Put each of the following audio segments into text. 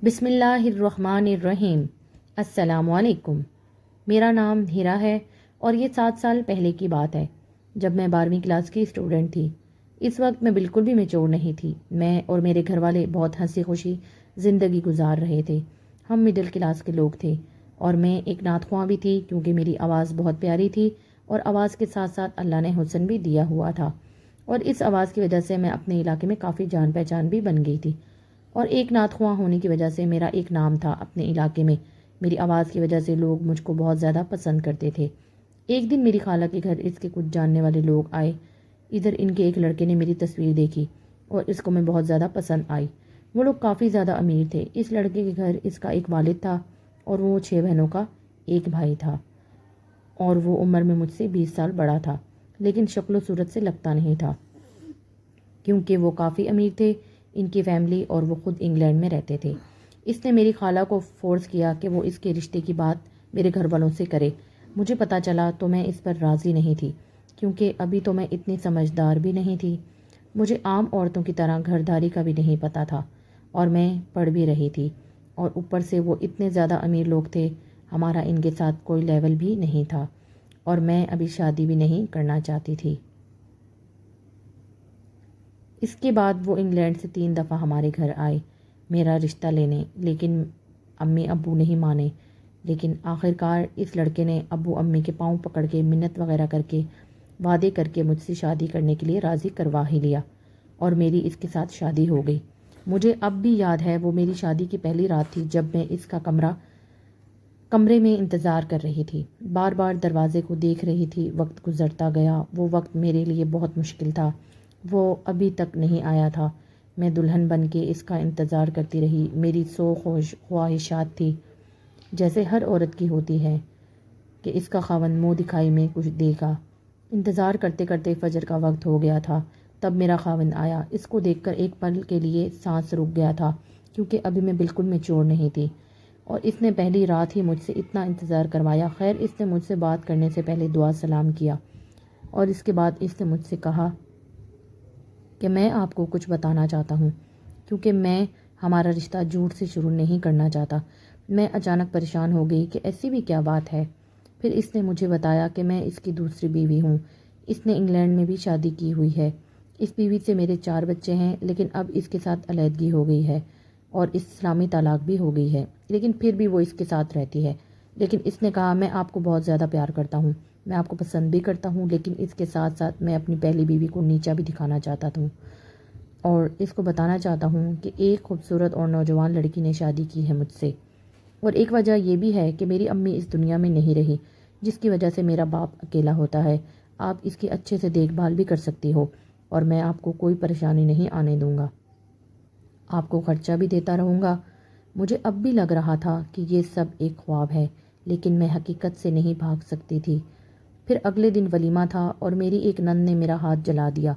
بسم اللہ الرحمن الرحیم۔ السلام علیکم۔ میرا نام ہیرا ہے اور یہ 7 سال پہلے کی بات ہے جب میں 12ویں کلاس کی اسٹوڈنٹ تھی۔ اس وقت میں بالکل بھی میچور نہیں تھی۔ میں اور میرے گھر والے بہت ہنسی خوشی زندگی گزار رہے تھے۔ ہم مڈل کلاس کے لوگ تھے اور میں ایک نعت خواں بھی تھی کیونکہ میری آواز بہت پیاری تھی اور آواز کے ساتھ ساتھ اللہ نے حسن بھی دیا ہوا تھا، اور اس آواز کی وجہ سے میں اپنے علاقے میں کافی جان پہچان بھی بن گئی تھی، اور ایک نعت خواں ہونے کی وجہ سے میرا ایک نام تھا اپنے علاقے میں۔ میری آواز کی وجہ سے لوگ مجھ کو بہت زیادہ پسند کرتے تھے۔ ایک دن میری خالہ کے گھر اس کے کچھ جاننے والے لوگ آئے۔ ادھر ان کے ایک لڑکے نے میری تصویر دیکھی اور اس کو میں بہت زیادہ پسند آئی۔ وہ لوگ کافی زیادہ امیر تھے۔ اس لڑکے کے گھر اس کا ایک والد تھا اور وہ 6 بہنوں کا ایک بھائی تھا، اور وہ عمر میں مجھ سے 20 سال بڑا تھا، لیکن شکل و صورت سے لگتا نہیں تھا کیونکہ وہ کافی امیر تھے، ان کی فیملی، اور وہ خود انگلینڈ میں رہتے تھے۔ اس نے میری خالہ کو فورس کیا کہ وہ اس کے رشتے کی بات میرے گھر والوں سے کرے۔ مجھے پتہ چلا تو میں اس پر راضی نہیں تھی کیونکہ ابھی تو میں اتنی سمجھدار بھی نہیں تھی۔ مجھے عام عورتوں کی طرح گھرداری کا بھی نہیں پتہ تھا، اور میں پڑھ بھی رہی تھی، اور اوپر سے وہ اتنے زیادہ امیر لوگ تھے، ہمارا ان کے ساتھ کوئی لیول بھی نہیں تھا، اور میں ابھی شادی بھی نہیں کرنا چاہتی تھی۔ اس کے بعد وہ انگلینڈ سے 3 دفعہ ہمارے گھر آئے میرا رشتہ لینے، لیکن امی ابو نہیں مانے۔ لیکن آخر کار اس لڑکے نے ابو امی کے پاؤں پکڑ کے منت وغیرہ کر کے وعدے کر کے مجھ سے شادی کرنے کے لیے راضی کروا ہی لیا، اور میری اس کے ساتھ شادی ہو گئی۔ مجھے اب بھی یاد ہے وہ میری شادی کی پہلی رات تھی جب میں اس کا کمرے میں انتظار کر رہی تھی، بار بار دروازے کو دیکھ رہی تھی۔ وقت گزرتا گیا، وہ وقت میرے لیے بہت مشکل تھا، وہ ابھی تک نہیں آیا تھا۔ میں دلہن بن کے اس کا انتظار کرتی رہی۔ میری خواہشات تھی جیسے ہر عورت کی ہوتی ہے کہ اس کا خاوند منہ دکھائی میں کچھ دے گا۔ انتظار کرتے کرتے فجر کا وقت ہو گیا تھا، تب میرا خاوند آیا۔ اس کو دیکھ کر ایک پل کے لیے سانس رک گیا تھا کیونکہ ابھی میں بالکل میچور نہیں تھی، اور اس نے پہلی رات ہی مجھ سے اتنا انتظار کروایا۔ خیر، اس نے مجھ سے بات کرنے سے پہلے دعا سلام کیا، اور اس کے بعد اس نے مجھ سے کہا کہ میں آپ کو کچھ بتانا چاہتا ہوں کیونکہ میں ہمارا رشتہ جھوٹ سے شروع نہیں کرنا چاہتا۔ میں اچانک پریشان ہو گئی کہ ایسی بھی کیا بات ہے۔ پھر اس نے مجھے بتایا کہ میں اس کی دوسری بیوی ہوں۔ اس نے انگلینڈ میں بھی شادی کی ہوئی ہے۔ اس بیوی سے میرے 4 بچے ہیں، لیکن اب اس کے ساتھ علیحدگی ہو گئی ہے اور اسلامی طلاق بھی ہو گئی ہے، لیکن پھر بھی وہ اس کے ساتھ رہتی ہے۔ لیکن اس نے کہا میں آپ کو بہت زیادہ پیار کرتا ہوں، میں آپ کو پسند بھی کرتا ہوں، لیکن اس کے ساتھ ساتھ میں اپنی پہلی بیوی کو نیچا بھی دکھانا چاہتا ہوں، اور اس کو بتانا چاہتا ہوں کہ ایک خوبصورت اور نوجوان لڑکی نے شادی کی ہے مجھ سے، اور ایک وجہ یہ بھی ہے کہ میری امی اس دنیا میں نہیں رہی، جس کی وجہ سے میرا باپ اکیلا ہوتا ہے۔ آپ اس کی اچھے سے دیکھ بھال بھی کر سکتی ہو، اور میں آپ کو کوئی پریشانی نہیں آنے دوں گا، آپ کو خرچہ بھی دیتا رہوں گا۔ مجھے اب بھی لگ رہا تھا کہ یہ سب ایک خواب ہے، لیکن میں حقیقت سے نہیں بھاگ سکتی تھی۔ پھر اگلے دن ولیمہ تھا اور میری ایک نند نے میرا ہاتھ جلا دیا۔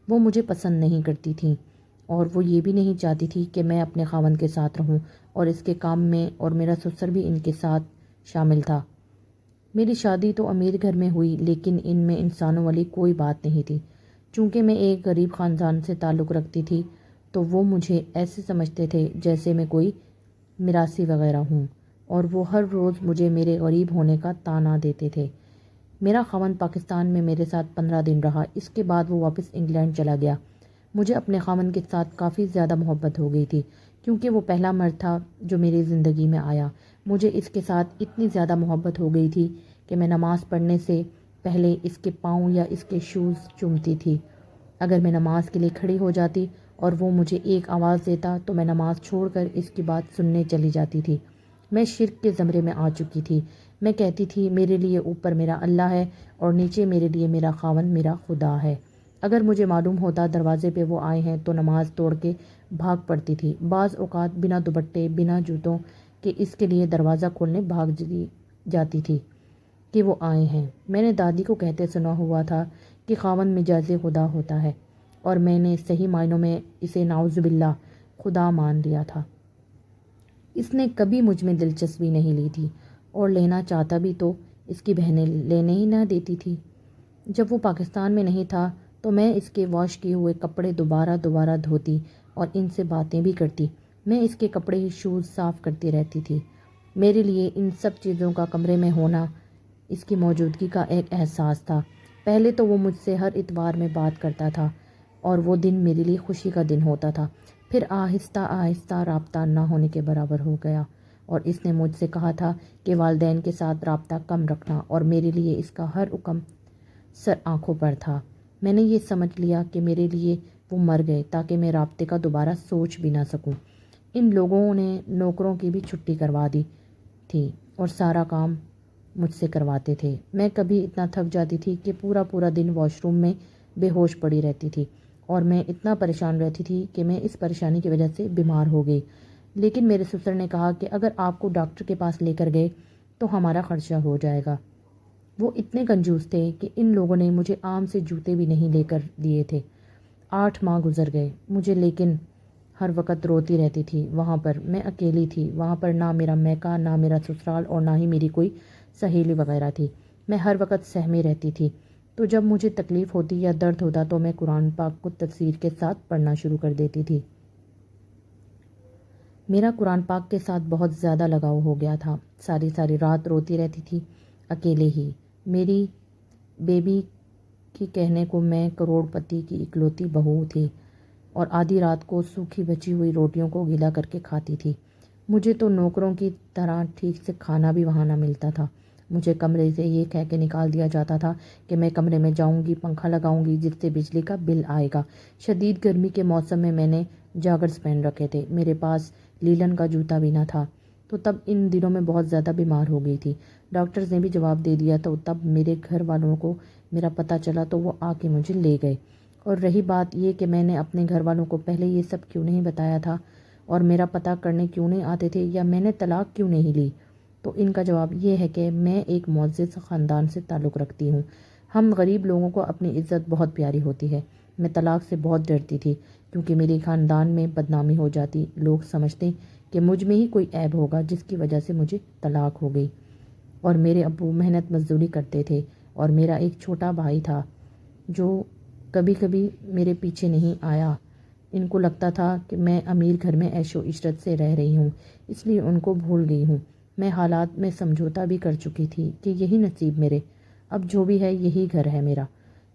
وہ مجھے پسند نہیں کرتی تھی، اور وہ یہ بھی نہیں چاہتی تھی کہ میں اپنے خاوند کے ساتھ رہوں، اور اس کے کام میں، اور میرا سسر بھی ان کے ساتھ شامل تھا۔ میری شادی تو امیر گھر میں ہوئی، لیکن ان میں انسانوں والی کوئی بات نہیں تھی۔ چونکہ میں ایک غریب خاندان سے تعلق رکھتی تھی تو وہ مجھے ایسے سمجھتے تھے جیسے میں کوئی میراثی وغیرہ ہوں، اور وہ ہر روز مجھے میرے غریب ہونے کا طعنہ دیتے تھے۔ میرا خاوند پاکستان میں میرے ساتھ 15 دن رہا، اس کے بعد وہ واپس انگلینڈ چلا گیا۔ مجھے اپنے خاوند کے ساتھ کافی زیادہ محبت ہو گئی تھی کیونکہ وہ پہلا مرد تھا جو میری زندگی میں آیا۔ مجھے اس کے ساتھ اتنی زیادہ محبت ہو گئی تھی کہ میں نماز پڑھنے سے پہلے اس کے پاؤں یا اس کے شوز چومتی تھی۔ اگر میں نماز کے لیے کھڑی ہو جاتی اور وہ مجھے ایک آواز دیتا تو میں نماز چھوڑ کر اس کی بات سننے چلی جاتی تھی۔ میں شرک کے زمرے میں آ چکی تھی۔ میں کہتی تھی میرے لیے اوپر میرا اللہ ہے اور نیچے میرے لیے میرا خاوند میرا خدا ہے۔ اگر مجھے معلوم ہوتا دروازے پہ وہ آئے ہیں تو نماز توڑ کے بھاگ پڑتی تھی، بعض اوقات بنا دوپٹے بنا جوتوں کہ اس کے لیے دروازہ کھولنے بھاگ جاتی تھی کہ وہ آئے ہیں۔ میں نے دادی کو کہتے سنا ہوا تھا کہ خاوند مجاز خدا ہوتا ہے، اور میں نے صحیح معنوں میں اسے نعوذ باللہ خدا مان لیا تھا۔ اس نے کبھی مجھ میں دلچسپی نہیں لی تھی، اور لینا چاہتا بھی تو اس کی بہنیں لینے ہی نہ دیتی تھی۔ جب وہ پاکستان میں نہیں تھا تو میں اس کے واش کیے ہوئے کپڑے دوبارہ دھوتی اور ان سے باتیں بھی کرتی۔ میں اس کے کپڑے شوز صاف کرتی رہتی تھی۔ میرے لیے ان سب چیزوں کا کمرے میں ہونا اس کی موجودگی کا ایک احساس تھا۔ پہلے تو وہ مجھ سے ہر اتوار میں بات کرتا تھا اور وہ دن میرے لیے خوشی کا دن ہوتا تھا۔ پھر آہستہ آہستہ رابطہ نہ ہونے کے برابر ہو گیا اور اس نے مجھ سے کہا تھا کہ والدین کے ساتھ رابطہ کم رکھنا، اور میرے لیے اس کا ہر حکم سر آنکھوں پر تھا۔ میں نے یہ سمجھ لیا کہ میرے لیے وہ مر گئے تاکہ میں رابطے کا دوبارہ سوچ بھی نہ سکوں۔ ان لوگوں نے نوکروں کی بھی چھٹی کروا دی تھی اور سارا کام مجھ سے کرواتے تھے۔ میں کبھی اتنا تھک جاتی تھی کہ پورا دن واش روم میں بے ہوش پڑی رہتی تھی، اور میں اتنا پریشان رہتی تھی کہ میں اس پریشانی کی وجہ سے بیمار ہو گئی۔ لیکن میرے سسر نے کہا کہ اگر آپ کو ڈاکٹر کے پاس لے کر گئے تو ہمارا خرچہ ہو جائے گا۔ وہ اتنے کنجوس تھے کہ ان لوگوں نے مجھے آم سے جوتے بھی نہیں لے کر دیے تھے۔ 8 ماہ گزر گئے مجھے، لیکن ہر وقت روتی رہتی تھی۔ وہاں پر میں اکیلی تھی، وہاں پر نہ میرا میکا، نہ میرا سسرال، اور نہ ہی میری کوئی سہیلی وغیرہ تھی۔ میں ہر وقت سہمی رہتی تھی۔ تو جب مجھے تکلیف ہوتی یا درد ہوتا تو میں قرآن پاک کو تفسیر کے ساتھ پڑھنا شروع کر دیتی تھی۔ میرا قرآن پاک کے ساتھ بہت زیادہ لگاؤ ہو گیا تھا۔ ساری رات روتی رہتی تھی اکیلے ہی۔ میری بیبی کی کہنے کو میں کروڑ پتی کی اکلوتی بہو تھی اور آدھی رات کو سوکھی بچی ہوئی روٹیوں کو گیلا کر کے کھاتی تھی۔ مجھے تو نوکروں کی طرح ٹھیک سے کھانا بھی وہاں نہ ملتا تھا۔ مجھے کمرے سے یہ کہہ کے نکال دیا جاتا تھا کہ میں کمرے میں جاؤں گی، پنکھا لگاؤں گی جس سے بجلی کا بل آئے گا۔ شدید گرمی کے موسم میں نے جاگرز پہن رکھے تھے، میرے پاس لیلن کا جوتا بھی نہ تھا، تو تب ان دنوں میں بہت زیادہ بیمار ہو گئی تھی۔ ڈاکٹرز نے بھی جواب دے دیا، تو تب میرے گھر والوں کو میرا پتہ چلا تو وہ آ کے مجھے لے گئے۔ اور رہی بات یہ کہ میں نے اپنے گھر والوں کو پہلے یہ سب کیوں نہیں بتایا تھا اور میرا پتہ کرنے کیوں نہیں آتے تھے، یا میں نے طلاق کیوں نہیں لی، تو ان کا جواب یہ ہے کہ میں ایک معزز خاندان سے تعلق رکھتی ہوں۔ ہم غریب لوگوں کو اپنی عزت بہت پیاری ہوتی ہے۔ میں طلاق سے بہت ڈرتی تھی کیونکہ میرے خاندان میں بدنامی ہو جاتی، لوگ سمجھتے کہ مجھ میں ہی کوئی عیب ہوگا جس کی وجہ سے مجھے طلاق ہو گئی۔ اور میرے ابو محنت مزدوری کرتے تھے اور میرا ایک چھوٹا بھائی تھا جو کبھی کبھی میرے پیچھے نہیں آیا۔ ان کو لگتا تھا کہ میں امیر گھر میں عیش و عشرت سے رہ رہی ہوں، اس لیے ان کو بھول گئی ہوں۔ میں حالات میں سمجھوتا بھی کر چکی تھی کہ یہی نصیب میرے، اب جو بھی ہے یہی گھر ہے میرا۔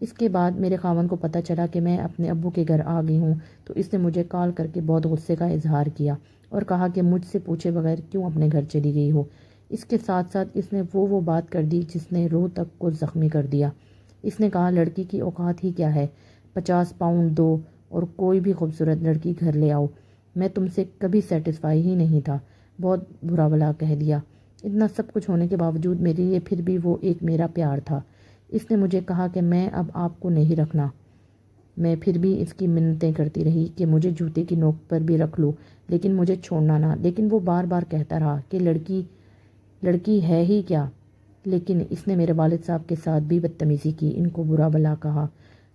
اس کے بعد میرے خاوند کو پتہ چلا کہ میں اپنے ابو کے گھر آ گئی ہوں، تو اس نے مجھے کال کر کے بہت غصے کا اظہار کیا اور کہا کہ مجھ سے پوچھے بغیر کیوں اپنے گھر چلی گئی ہو۔ اس کے ساتھ ساتھ اس نے وہ بات کر دی جس نے روح تک کو زخمی کر دیا۔ اس نے کہا لڑکی کی اوقات ہی کیا ہے، 50 پاؤنڈ دو اور کوئی بھی خوبصورت لڑکی گھر لے آؤ، میں تم سے کبھی سیٹسفائی ہی نہیں تھا۔ بہت برا بلا کہہ دیا۔ اتنا سب کچھ ہونے کے باوجود میرے لیے پھر بھی وہ ایک میرا پیار تھا۔ اس نے مجھے کہا کہ میں اب آپ کو نہیں رکھنا۔ میں پھر بھی اس کی منتیں کرتی رہی کہ مجھے جوتے کی نوک پر بھی رکھ لو، لیکن مجھے چھوڑنا نہ۔ لیکن وہ بار بار کہتا رہا کہ لڑکی ہے ہی کیا۔ لیکن اس نے میرے والد صاحب کے ساتھ بھی بدتمیزی کی، ان کو برا بلا کہا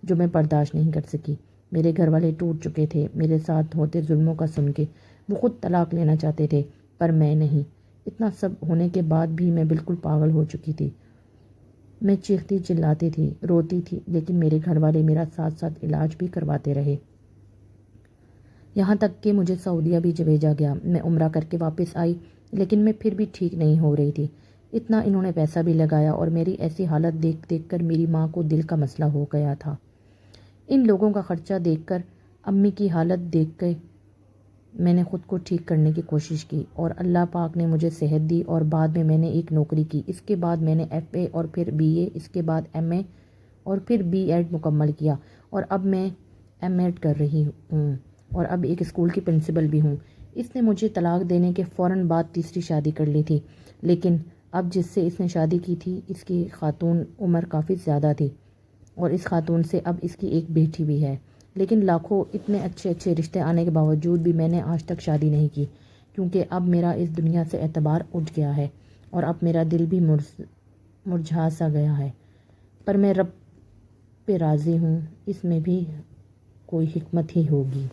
جو میں برداشت نہیں کر سکی۔ میرے گھر والے ٹوٹ چکے تھے میرے ساتھ ہوتے ظلموں کا سن کے۔ وہ خود طلاق لینا چاہتے تھے پر میں نہیں۔ اتنا سب ہونے کے بعد بھی میں بالکل پاگل ہو چکی تھی۔ میں چیختی چلاتی تھی، روتی تھی، لیکن میرے گھر والے میرا ساتھ ساتھ علاج بھی کرواتے رہے۔ یہاں تک کہ مجھے سعودیہ بھی بھیجا گیا۔ میں عمرہ کر کے واپس آئی، لیکن میں پھر بھی ٹھیک نہیں ہو رہی تھی۔ اتنا انہوں نے پیسہ بھی لگایا اور میری ایسی حالت دیکھ کر میری ماں کو دل کا مسئلہ ہو گیا تھا۔ ان لوگوں کا خرچہ دیکھ کر، امی کی حالت دیکھ کے میں نے خود کو ٹھیک کرنے کی کوشش کی اور اللہ پاک نے مجھے صحت دی اور بعد میں نے ایک نوکری کی۔ اس کے بعد میں نے FA اور پھر BA، اس کے بعد MA اور پھر B.Ed مکمل کیا اور اب میں M.Ed کر رہی ہوں اور اب ایک اسکول کی پرنسپل بھی ہوں۔ اس نے مجھے طلاق دینے کے فوراً بعد تیسری شادی کر لی تھی، لیکن اب جس سے اس نے شادی کی تھی اس کی خاتون عمر کافی زیادہ تھی اور اس خاتون سے اب اس کی ایک بیٹی بھی ہے۔ لیکن لاکھوں اتنے اچھے رشتے آنے کے باوجود بھی میں نے آج تک شادی نہیں کی، کیونکہ اب میرا اس دنیا سے اعتبار اٹھ گیا ہے اور اب میرا دل بھی مرجھا سا گیا ہے۔ پر میں رب پہ راضی ہوں، اس میں بھی کوئی حکمت ہی ہوگی۔